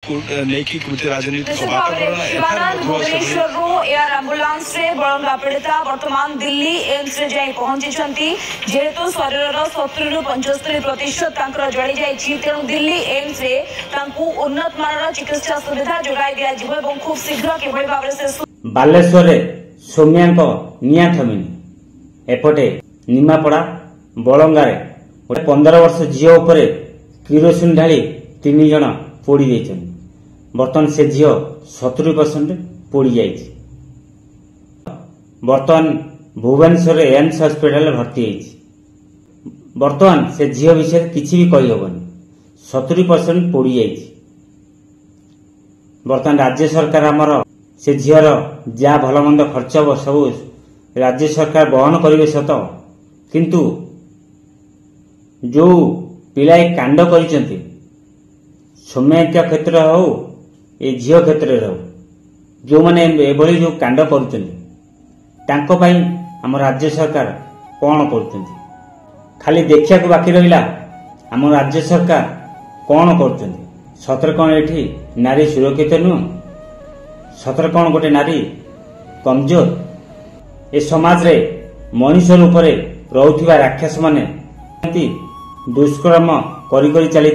नहीं कि राजनीति भुवनेश्वर एयर आंबुलांस रे बलंगा पीड़िता वर्तमान दिल्ली एम्स रे जाई पहुंची जेहेतु शरीर 70 ରୁ 75% जड़ी जाइए तेणु दिल्ली एम्स रे उन्नत मानर चिकित्सा सुविधा जोगाई दिया एवं खूब शीघ्र किभଳି भाव से बालेश्वर सौम्या निया थमिनी एपटे निमापड़ा बलंगारे 15 वर्ष झील उपर किरोसिन ढाली 3 जन पोड़ी देछन। बर्तमान से झील 70% पोड़ी जाइए। बर्तमान भुवनेश्वर एम्स हॉस्पिटल भर्ती होइछि। बर्तमान से झील विषय किछि भी कहि होबनी 70% पोड़ी जाइए। बर्तमान राज्य सरकार आमर से झील जा भल मंद खर्च हम सब राज्य सरकार बहन करेंगे सत किंतु जो पिलाए कांड कर सौम्या क्षेत्र हो ए झील क्षेत्र हो जो मैंने एभली जो कांड कर आम राज्य सरकार कौन कर खाली देखा बाकी रहा आम राज्य सरकार कौन कर सतर कौन ये नारी सुरक्षित नुह सतर कौन गोटे नारी कमजोर ए समाज रे मनुष्य रूप से रुवा राक्षस माने दुष्कर्म करी करी चली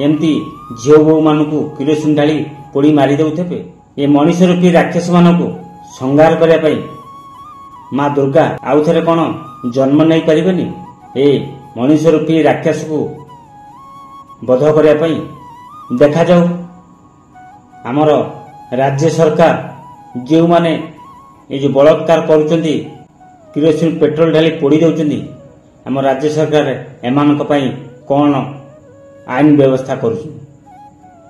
एमती झील बो मान किरोसिन ढाली पोड़ी मारी देउथे ए मनुष्य रूपी राक्षस मान संहार करने माँ दुर्गा आउ थे कौन जन्म नहीं पारिबेनी ए मनुष्य रूपी राक्षस को बध करने देखा जाऊ आमर राज्य सरकार जो माने ये जो बलात्कार करुचंदी किरोसिन पेट्रोल ढाली पोड़ी दउचंदी आम राज्य सरकार एमानक पई कौन आईन व्यवस्था करुछ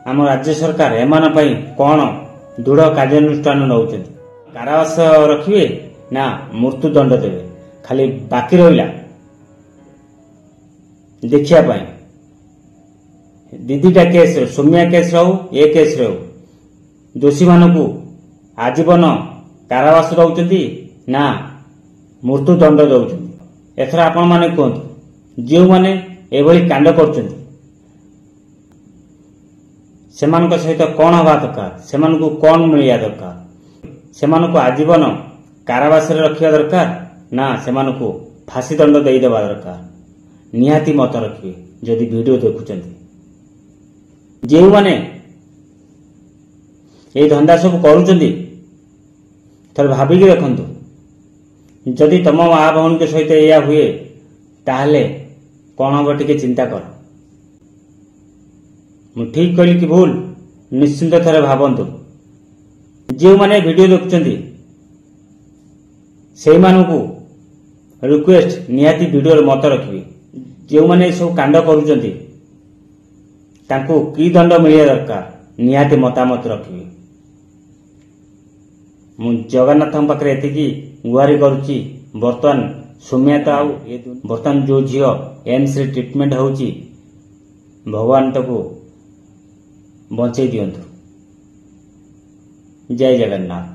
आम राज्य सरकार एमान पई कौन दृढ़ कार्यानुष्ठान नउचंदी कारावास रखिए ना मृत्युदंड देवे खाली बाकी रहिला देखिया पई दीदीटा केस सौम्या केस रहू ए केस रहू दोषी मानकू आजीवन कारावास दउचंदी ना मृत्युदंड दउचंदी एथरा आपण माने कहतु जो माने एभली कांड करचंदी सेमानक सहित कौन हवा दरकार सेमानकू कौन मिलिया दरकार सेमानकू आजीवन कारावास रखा दरकार ना सेमानकू फांसी दंड दे देवा दरकार निहाती मत रखिए जदि वीडियो देखुचंदी जो माने ये धंदा सब करुचंदी थर भाविकी देखंतु जदि तम माँ भौन के सहित या हुए ताहले कौन हम टिके चिंता कर मु ठीक कहली कि भूल निश्चिंत थरे भावंतु जो माने वीडियो देखुचंदी से मानकू रिक्वेस्ट निहाती वीडियो मत रखिए जो माने सब कांड करुचंदी तांको की दंड मिलिया दरकार निहाती मतामत रखिए मु जगन्नाथ पाखे एति गुहारी करुच्ची बर्तमान सौम्या तो आउ बर्तमान जो झील एम्स रे ट्रिटमेंट होची भगवान ताको बंचई दियंतु। जय जगन्नाथ।